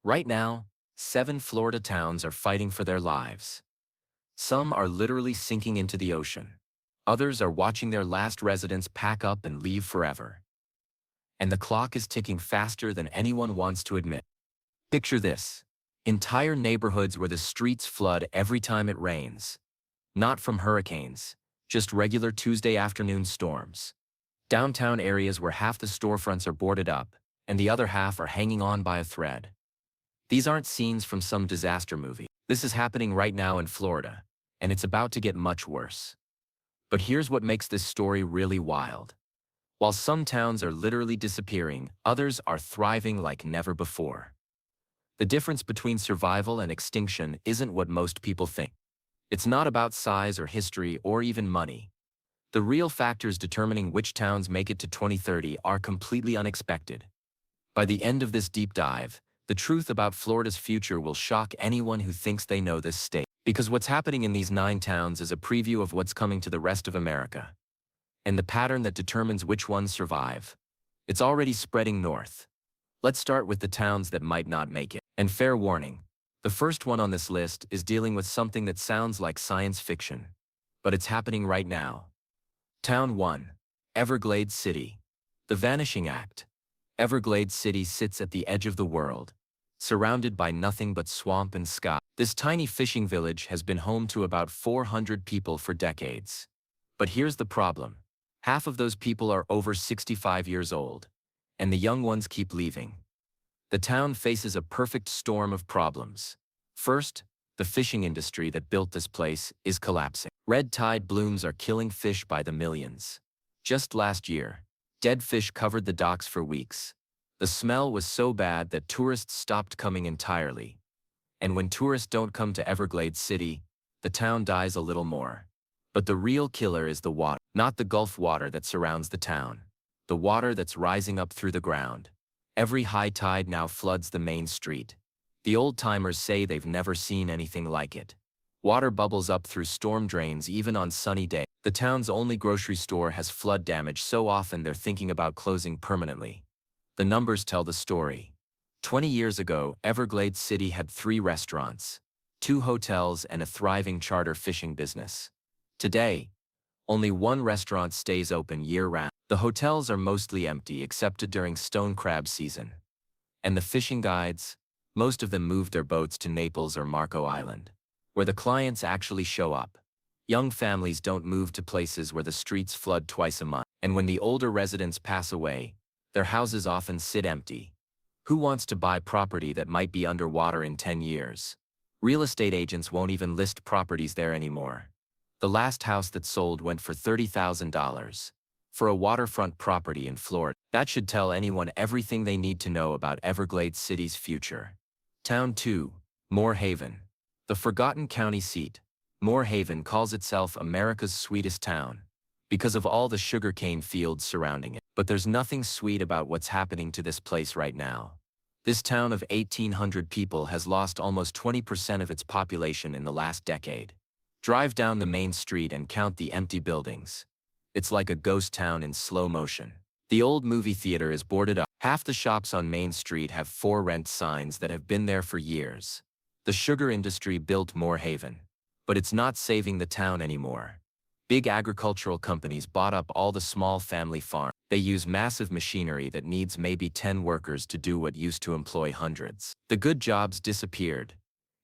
Right now, 7 Florida towns are fighting for their lives. Some are literally sinking into the ocean. Others are watching their last residents pack up and leave forever. And the clock is ticking faster than anyone wants to admit. Picture this. Entire neighborhoods where the streets flood every time it rains. Not from hurricanes, just regular Tuesday afternoon storms. Downtown areas where half the storefronts are boarded up, and the other half are hanging on by a thread. These aren't scenes from some disaster movie. This is happening right now in Florida, and it's about to get much worse. But here's what makes this story really wild. While some towns are literally disappearing, others are thriving like never before. The difference between survival and extinction isn't what most people think. It's not about size or history or even money. The real factors determining which towns make it to 2030 are completely unexpected. By the end of this deep dive, the truth about Florida's future will shock anyone who thinks they know this state. Because what's happening in these 9 towns is a preview of what's coming to the rest of America. And the pattern that determines which ones survive. It's already spreading north. Let's start with the towns that might not make it. And fair warning, the first one on this list is dealing with something that sounds like science fiction. But it's happening right now. Town 1. Everglades City. The Vanishing Act. Everglades City sits at the edge of the world, surrounded by nothing but swamp and sky. This tiny fishing village has been home to about 400 people for decades. But here's the problem. Half of those people are over 65 years old, and the young ones keep leaving. The town faces a perfect storm of problems. First, the fishing industry that built this place is collapsing. Red tide blooms are killing fish by the millions. Just last year, dead fish covered the docks for weeks. The smell was so bad that tourists stopped coming entirely. And when tourists don't come to Everglades City, the town dies a little more. But the real killer is the water, not the Gulf water that surrounds the town. The water that's rising up through the ground. Every high tide now floods the main street. The old-timers say they've never seen anything like it. Water bubbles up through storm drains even on sunny days. The town's only grocery store has flood damage so often they're thinking about closing permanently. The numbers tell the story. 20 years ago, Everglades City had 3 restaurants, 2 hotels, and a thriving charter fishing business. Today, only 1 restaurant stays open year-round. The hotels are mostly empty except during stone crab season. And the fishing guides? Most of them moved their boats to Naples or Marco Island, where the clients actually show up. Young families don't move to places where the streets flood twice a month. And when the older residents pass away, their houses often sit empty. Who wants to buy property that might be underwater in 10 years? Real estate agents won't even list properties there anymore. The last house that sold went for $30,000 for a waterfront property in Florida. That should tell anyone everything they need to know about Everglades City's future. Town 2. Moore Haven. The forgotten county seat, Moore Haven calls itself America's sweetest town because of all the sugarcane fields surrounding it. But there's nothing sweet about what's happening to this place right now. This town of 1,800 people has lost almost 20% of its population in the last decade. Drive down the main street and count the empty buildings. It's like a ghost town in slow motion. The old movie theater is boarded up. Half the shops on Main Street have for rent signs that have been there for years. The sugar industry built Moore Haven, but it's not saving the town anymore. Big agricultural companies bought up all the small family farms. They use massive machinery that needs maybe 10 workers to do what used to employ hundreds. The good jobs disappeared,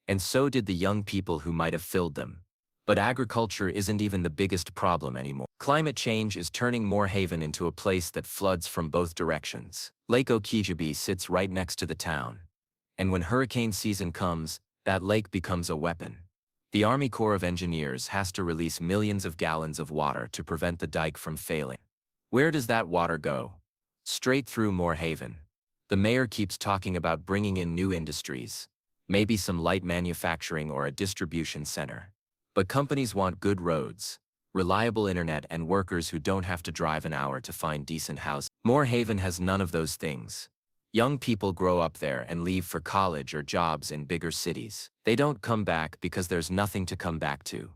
and so did the young people who might have filled them. But agriculture isn't even the biggest problem anymore. Climate change is turning Moore Haven into a place that floods from both directions. Lake Okeechobee sits right next to the town. And when hurricane season comes, that lake becomes a weapon. The Army Corps of Engineers has to release millions of gallons of water to prevent the dike from failing. Where does that water go? Straight through Moore Haven. The mayor keeps talking about bringing in new industries, maybe some light manufacturing or a distribution center. But companies want good roads, reliable internet, and workers who don't have to drive an hour to find decent housing. Moore Haven has none of those things. Young people grow up there and leave for college or jobs in bigger cities. They don't come back because there's nothing to come back to.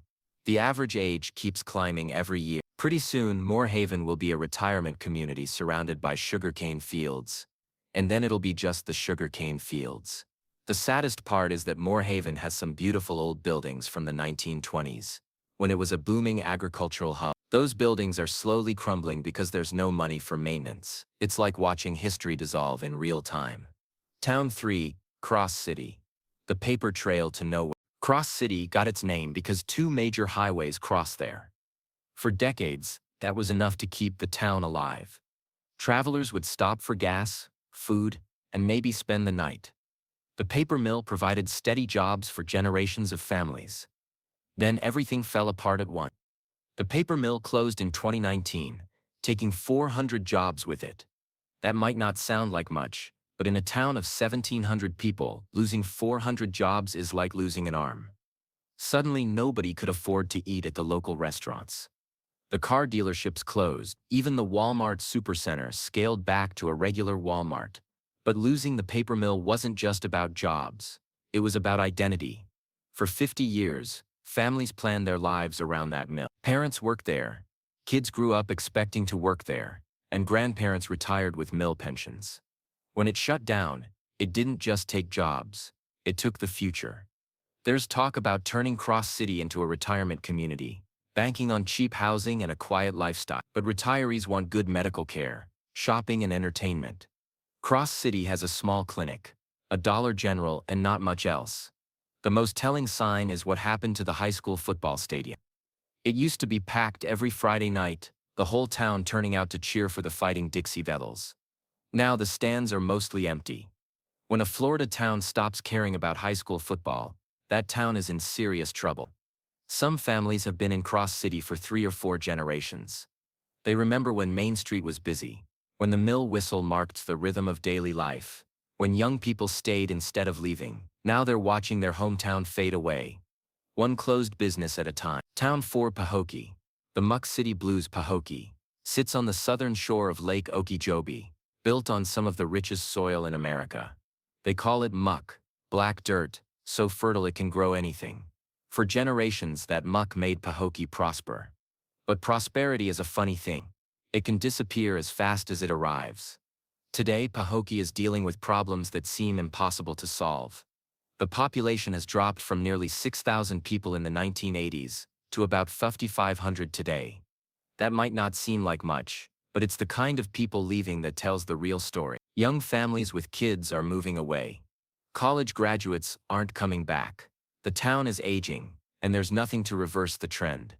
The average age keeps climbing every year. Pretty soon, Moore Haven will be a retirement community surrounded by sugarcane fields. And then it'll be just the sugarcane fields. The saddest part is that Moorhaven has some beautiful old buildings from the 1920s, when it was a booming agricultural hub. Those buildings are slowly crumbling because there's no money for maintenance. It's like watching history dissolve in real time. Town 3, Cross City. The paper trail to nowhere. Cross City got its name because two major highways cross there. For decades, that was enough to keep the town alive. Travelers would stop for gas, food, and maybe spend the night. The paper mill provided steady jobs for generations of families. Then everything fell apart at once. The paper mill closed in 2019, taking 400 jobs with it. That might not sound like much, but in a town of 1,700 people, losing 400 jobs is like losing an arm. Suddenly nobody could afford to eat at the local restaurants. The car dealerships closed, even the Walmart supercenter scaled back to a regular Walmart. But losing the paper mill wasn't just about jobs. It was about identity. For 50 years, families planned their lives around that mill. Parents worked there. Kids grew up expecting to work there, and grandparents retired with mill pensions. When it shut down, it didn't just take jobs. It took the future. There's talk about turning Cross City into a retirement community, banking on cheap housing and a quiet lifestyle. But retirees want good medical care, shopping and entertainment. Cross City has a small clinic, a Dollar General, and not much else. The most telling sign is what happened to the high school football stadium. It used to be packed every Friday night, the whole town turning out to cheer for the Fighting Dixie Devils. Now the stands are mostly empty. When a Florida town stops caring about high school football, that town is in serious trouble. Some families have been in Cross City for 3 or 4 generations. They remember when Main Street was busy, when the mill whistle marked the rhythm of daily life, when young people stayed instead of leaving. Now they're watching their hometown fade away. One closed business at a time. Town 4 Pahokee. The Muck City Blues Pahokee sits on the southern shore of Lake Okeechobee, built on some of the richest soil in America. They call it muck, black dirt, so fertile it can grow anything. For generations that muck made Pahokee prosper. But prosperity is a funny thing. It can disappear as fast as it arrives. Today, Pahokee is dealing with problems that seem impossible to solve. The population has dropped from nearly 6,000 people in the 1980s to about 5,500 today. That might not seem like much, but it's the kind of people leaving that tells the real story. Young families with kids are moving away. College graduates aren't coming back. The town is aging, and there's nothing to reverse the trend.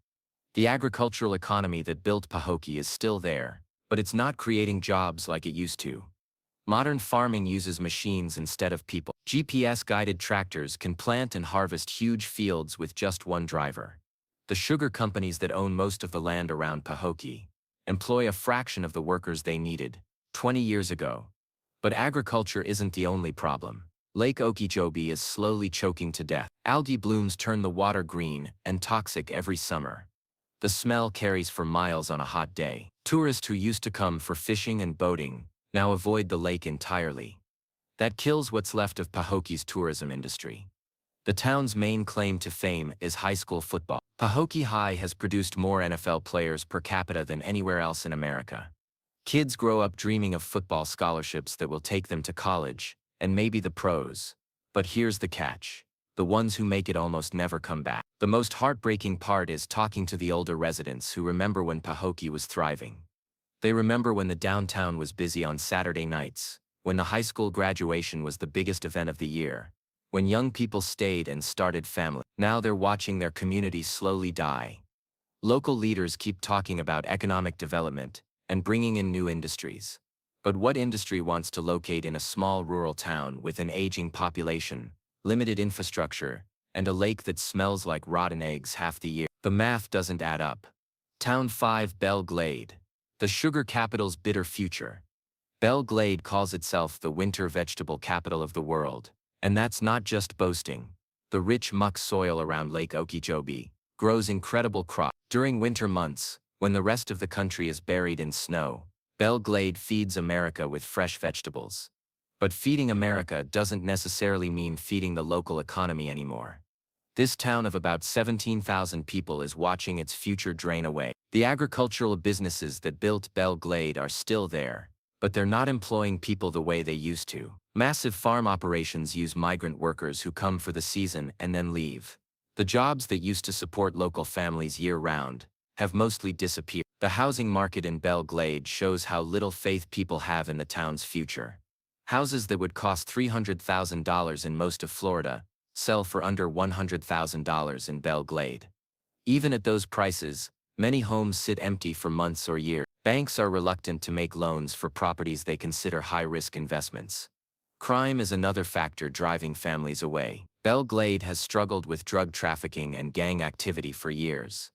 The agricultural economy that built Pahokee is still there, but it's not creating jobs like it used to. Modern farming uses machines instead of people. GPS-guided tractors can plant and harvest huge fields with just one driver. The sugar companies that own most of the land around Pahokee employ a fraction of the workers they needed 20 years ago. But agriculture isn't the only problem. Lake Okeechobee is slowly choking to death. Algae blooms turn the water green and toxic every summer. The smell carries for miles on a hot day. Tourists who used to come for fishing and boating now avoid the lake entirely. That kills what's left of Pahokee's tourism industry. The town's main claim to fame is high school football. Pahokee High has produced more NFL players per capita than anywhere else in America. Kids grow up dreaming of football scholarships that will take them to college, and maybe the pros. But here's the catch. The ones who make it almost never come back. The most heartbreaking part is talking to the older residents who remember when Pahokee was thriving. They remember when the downtown was busy on Saturday nights, when the high school graduation was the biggest event of the year, when young people stayed and started families. Now they're watching their communities slowly die. Local leaders keep talking about economic development and bringing in new industries. But what industry wants to locate in a small rural town with an aging population, limited infrastructure, and a lake that smells like rotten eggs half the year? The math doesn't add up. Town 5 Belle Glade. The sugar capital's bitter future. Belle Glade calls itself the winter vegetable capital of the world. And that's not just boasting. The rich muck soil around Lake Okeechobee grows incredible crops. During winter months, when the rest of the country is buried in snow, Belle Glade feeds America with fresh vegetables. But feeding America doesn't necessarily mean feeding the local economy anymore. This town of about 17,000 people is watching its future drain away. The agricultural businesses that built Belle Glade are still there, but they're not employing people the way they used to. Massive farm operations use migrant workers who come for the season and then leave. The jobs that used to support local families year-round have mostly disappeared. The housing market in Belle Glade shows how little faith people have in the town's future. Houses that would cost $300,000 in most of Florida sell for under $100,000 in Belle Glade. Even at those prices, many homes sit empty for months or years. Banks are reluctant to make loans for properties they consider high-risk investments. Crime is another factor driving families away. Belle Glade has struggled with drug trafficking and gang activity for years.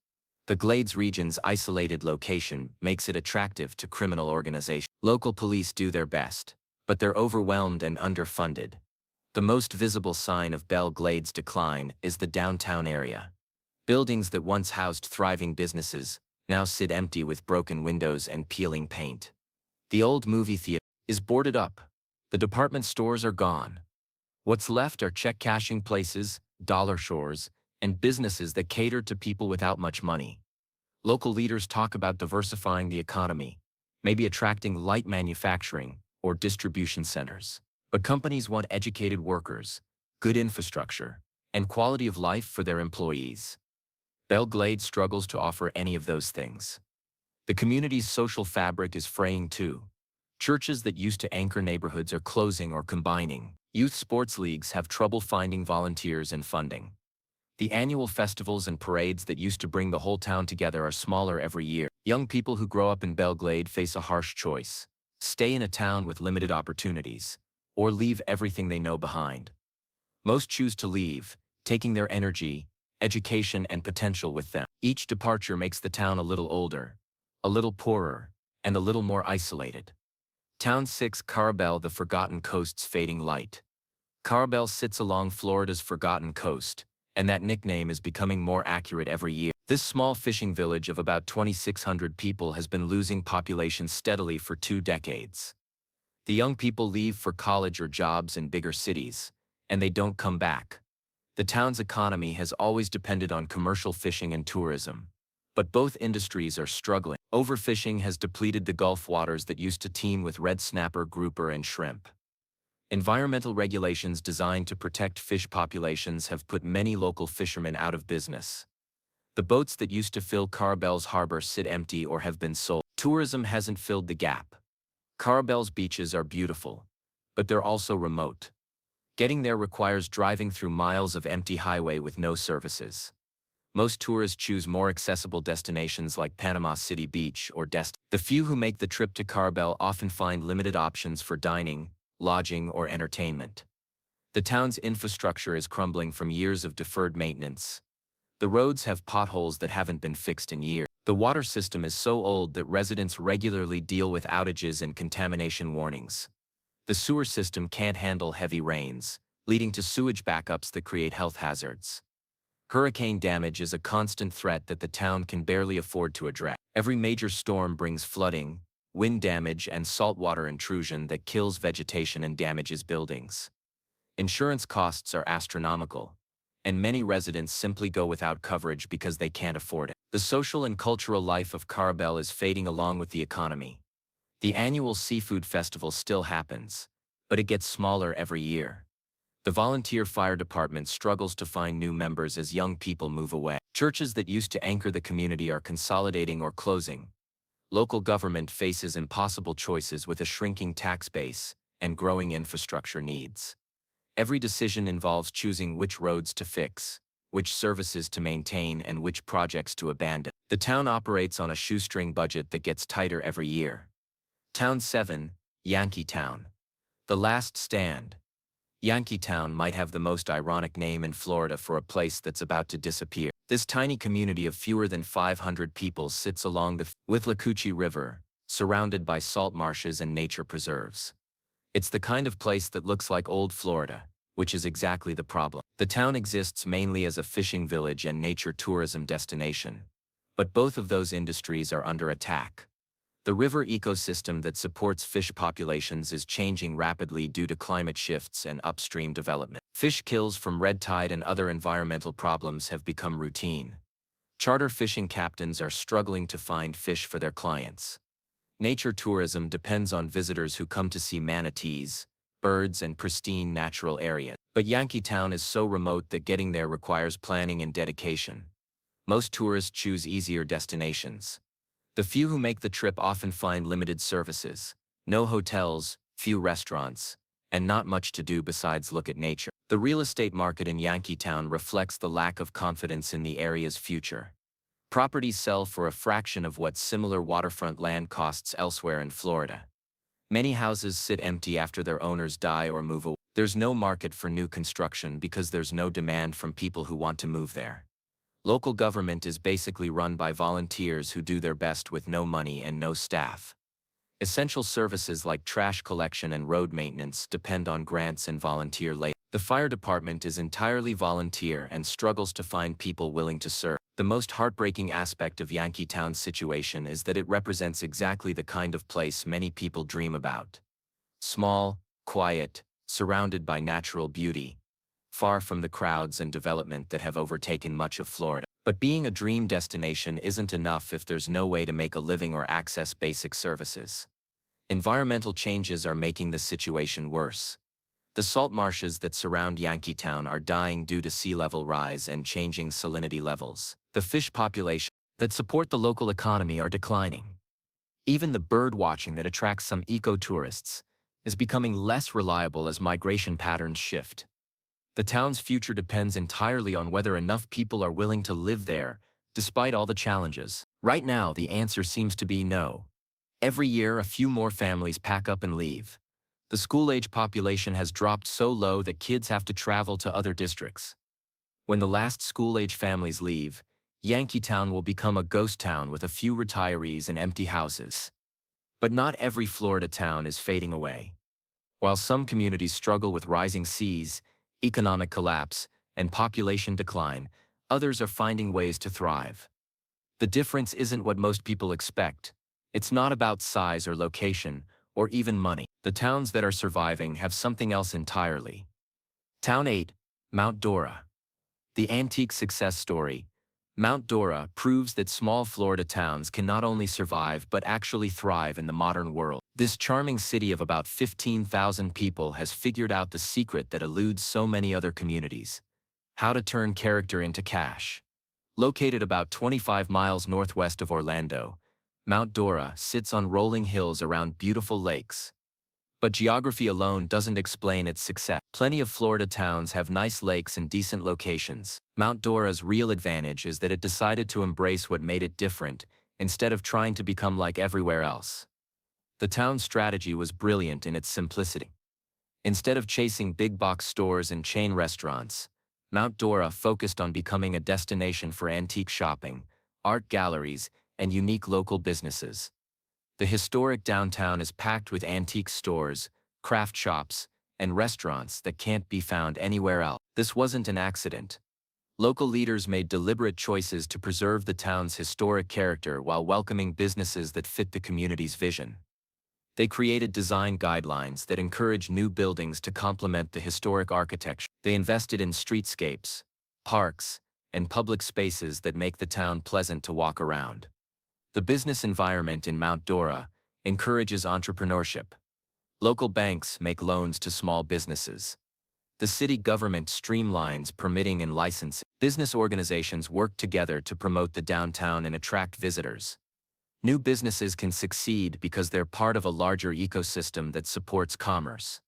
The Glades region's isolated location makes it attractive to criminal organizations. Local police do their best, but they're overwhelmed and underfunded. The most visible sign of Belle Glade's decline is the downtown area. Buildings that once housed thriving businesses now sit empty with broken windows and peeling paint. The old movie theater is boarded up. The department stores are gone. What's left are check-cashing places, dollar stores, and businesses that cater to people without much money. Local leaders talk about diversifying the economy, maybe attracting light manufacturing or distribution centers. But companies want educated workers, good infrastructure, and quality of life for their employees. Belle Glade struggles to offer any of those things. The community's social fabric is fraying too. Churches that used to anchor neighborhoods are closing or combining. Youth sports leagues have trouble finding volunteers and funding. The annual festivals and parades that used to bring the whole town together are smaller every year. Young people who grow up in Belle Glade face a harsh choice: stay in a town with limited opportunities, or leave everything they know behind. Most choose to leave, taking their energy, education, and potential with them. Each departure makes the town a little older, a little poorer, and a little more isolated. Town 6, Carabel, the Forgotten Coast's fading light. Carabel sits along Florida's Forgotten Coast, and that nickname is becoming more accurate every year. This small fishing village of about 2,600 people has been losing population steadily for 2 decades. The young people leave for college or jobs in bigger cities, and they don't come back. The town's economy has always depended on commercial fishing and tourism, but both industries are struggling. Overfishing has depleted the Gulf waters that used to teem with red snapper, grouper, and shrimp. Environmental regulations designed to protect fish populations have put many local fishermen out of business. The boats that used to fill Carabel's harbor sit empty or have been sold. Tourism hasn't filled the gap. Carabel's beaches are beautiful, but they're also remote. Getting there requires driving through miles of empty highway with no services. Most tourists choose more accessible destinations like Panama City Beach or Destin. The few who make the trip to Carabel often find limited options for dining, lodging, or entertainment. The town's infrastructure is crumbling from years of deferred maintenance. The roads have potholes that haven't been fixed in years. The water system is so old that residents regularly deal with outages and contamination warnings. The sewer system can't handle heavy rains, leading to sewage backups that create health hazards. Hurricane damage is a constant threat that the town can barely afford to address. Every major storm brings flooding, wind damage, and saltwater intrusion that kills vegetation and damages buildings. Insurance costs are astronomical, and many residents simply go without coverage because they can't afford it. The social and cultural life of Carabel is fading along with the economy. The annual seafood festival still happens, but it gets smaller every year. The volunteer fire department struggles to find new members as young people move away. Churches that used to anchor the community are consolidating or closing. Local government faces impossible choices with a shrinking tax base and growing infrastructure needs. Every decision involves choosing which roads to fix, which services to maintain, and which projects to abandon. The town operates on a shoestring budget that gets tighter every year. Town 7, Yankeetown. The Last Stand. Yankeetown might have the most ironic name in Florida for a place that's about to disappear. This tiny community of fewer than 500 people sits along the Withlacoochee River, surrounded by salt marshes and nature preserves. It's the kind of place that looks like old Florida, which is exactly the problem. The town exists mainly as a fishing village and nature tourism destination, but both of those industries are under attack. The river ecosystem that supports fish populations is changing rapidly due to climate shifts and upstream development. Fish kills from red tide and other environmental problems have become routine. Charter fishing captains are struggling to find fish for their clients. Nature tourism depends on visitors who come to see manatees, birds, and pristine natural areas. But Yankeetown is so remote that getting there requires planning and dedication. Most tourists choose easier destinations. The few who make the trip often find limited services, no hotels, few restaurants, and not much to do besides look at nature. The real estate market in Yankeetown reflects the lack of confidence in the area's future. Properties sell for a fraction of what similar waterfront land costs elsewhere in Florida. Many houses sit empty after their owners die or move away. There's no market for new construction because there's no demand from people who want to move there. Local government is basically run by volunteers who do their best with no money and no staff. Essential services like trash collection and road maintenance depend on grants and volunteer labor. The fire department is entirely volunteer and struggles to find people willing to serve. The most heartbreaking aspect of Yankeetown's situation is that it represents exactly the kind of place many people dream about. Small, quiet, surrounded by natural beauty, far from the crowds and development that have overtaken much of Florida. But being a dream destination isn't enough if there's no way to make a living or access basic services. Environmental changes are making the situation worse. The salt marshes that surround Yankeetown are dying due to sea level rise and changing salinity levels. The fish population that support the local economy are declining. Even the bird watching that attracts some eco-tourists is becoming less reliable as migration patterns shift. The town's future depends entirely on whether enough people are willing to live there, despite all the challenges. Right now, the answer seems to be no. Every year, a few more families pack up and leave. The school-age population has dropped so low that kids have to travel to other districts. When the last school-age families leave, Yankeetown will become a ghost town with a few retirees and empty houses. But not every Florida town is fading away. While some communities struggle with rising seas, economic collapse, and population decline, others are finding ways to thrive. The difference isn't what most people expect. It's not about size or location, or even money. The towns that are surviving have something else entirely. Town 8, Mount Dora. The antique success story. Mount Dora proves that small Florida towns can not only survive but actually thrive in the modern world. This charming city of about 15,000 people has figured out the secret that eludes so many other communities: how to turn character into cash. Located about 25 miles northwest of Orlando, Mount Dora sits on rolling hills around beautiful lakes. But geography alone doesn't explain its success. Plenty of Florida towns have nice lakes and decent locations. Mount Dora's real advantage is that it decided to embrace what made it different, instead of trying to become like everywhere else. The town's strategy was brilliant in its simplicity. Instead of chasing big box stores and chain restaurants, Mount Dora focused on becoming a destination for antique shopping, art galleries, and unique local businesses. The historic downtown is packed with antique stores, craft shops, and restaurants that can't be found anywhere else. This wasn't an accident. Local leaders made deliberate choices to preserve the town's historic character while welcoming businesses that fit the community's vision. They created design guidelines that encourage new buildings to complement the historic architecture. They invested in streetscapes, parks, and public spaces that make the town pleasant to walk around. The business environment in Mount Dora encourages entrepreneurship. Local banks make loans to small businesses. The city government streamlines permitting and licensing. Business organizations work together to promote the downtown and attract visitors. New businesses can succeed because they're part of a larger ecosystem that supports commerce.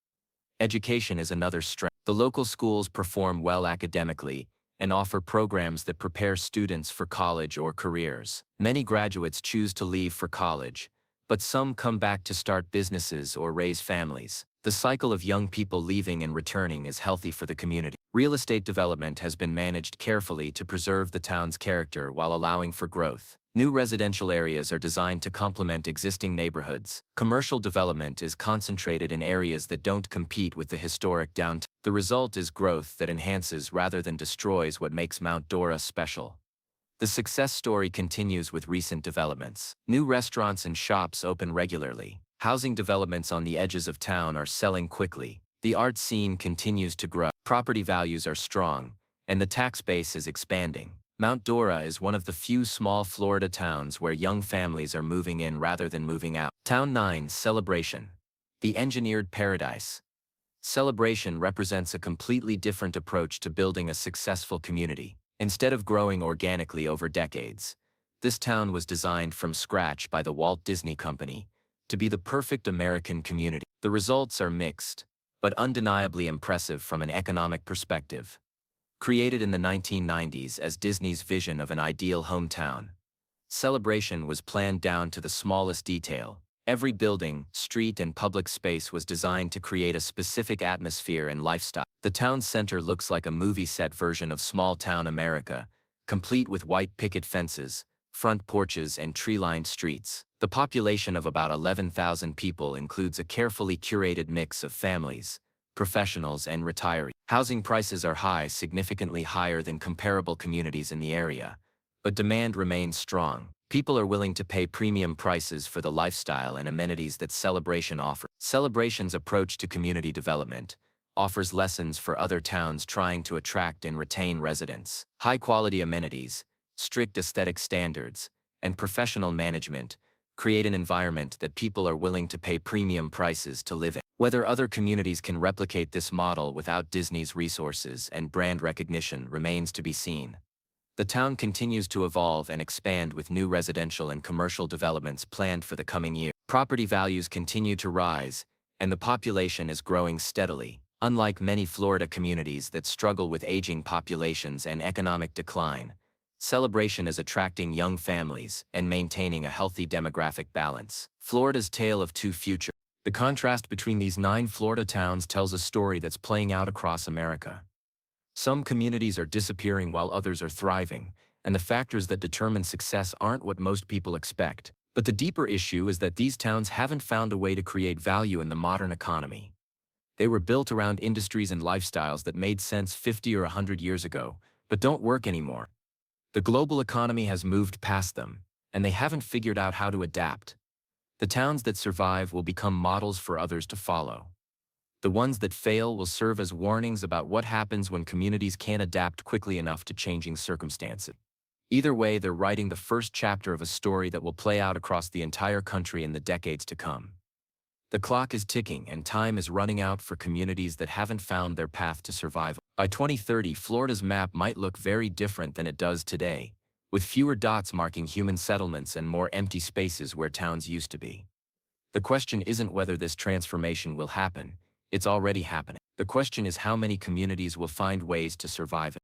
Education is another strength. The local schools perform well academically and offer programs that prepare students for college or careers. Many graduates choose to leave for college, but some come back to start businesses or raise families. The cycle of young people leaving and returning is healthy for the community. Real estate development has been managed carefully to preserve the town's character while allowing for growth. New residential areas are designed to complement existing neighborhoods. Commercial development is concentrated in areas that don't compete with the historic downtown. The result is growth that enhances rather than destroys what makes Mount Dora special. The success story continues with recent developments. New restaurants and shops open regularly. Housing developments on the edges of town are selling quickly. The art scene continues to grow. Property values are strong, and the tax base is expanding. Mount Dora is one of the few small Florida towns where young families are moving in rather than moving out. Town 9, Celebration. The Engineered Paradise. Celebration represents a completely different approach to building a successful community. Instead of growing organically over decades, this town was designed from scratch by the Walt Disney Company to be the perfect American community. The results are mixed, but undeniably impressive from an economic perspective. Created in the 1990s as Disney's vision of an ideal hometown, Celebration was planned down to the smallest detail. Every building, street, and public space was designed to create a specific atmosphere and lifestyle. The town center looks like a movie set version of small-town America, complete with white picket fences, front porches, and tree-lined streets. The population of about 11,000 people includes a carefully curated mix of families, professionals, and retirees. Housing prices are high, significantly higher than comparable communities in the area, but demand remains strong. People are willing to pay premium prices for the lifestyle and amenities that Celebration offers. Celebration's approach to community development offers lessons for other towns trying to attract and retain residents. High-quality amenities, strict aesthetic standards, and professional management create an environment that people are willing to pay premium prices to live in. Whether other communities can replicate this model without Disney's resources and brand recognition remains to be seen. The town continues to evolve and expand with new residential and commercial developments planned for the coming year. Property values continue to rise, and the population is growing steadily. Unlike many Florida communities that struggle with aging populations and economic decline, Celebration is attracting young families and maintaining a healthy demographic balance. Florida's tale of two futures. The contrast between these 9 Florida towns tells a story that's playing out across America. Some communities are disappearing while others are thriving, and the factors that determine success aren't what most people expect. But the deeper issue is that these towns haven't found a way to create value in the modern economy. They were built around industries and lifestyles that made sense 50 or 100 years ago, but don't work anymore. The global economy has moved past them, and they haven't figured out how to adapt. The towns that survive will become models for others to follow. The ones that fail will serve as warnings about what happens when communities can't adapt quickly enough to changing circumstances. Either way, they're writing the first chapter of a story that will play out across the entire country in the decades to come. The clock is ticking and time is running out for communities that haven't found their path to survival. By 2030, Florida's map might look very different than it does today, with fewer dots marking human settlements and more empty spaces where towns used to be. The question isn't whether this transformation will happen. It's already happening. The question is how many communities will find ways to survive.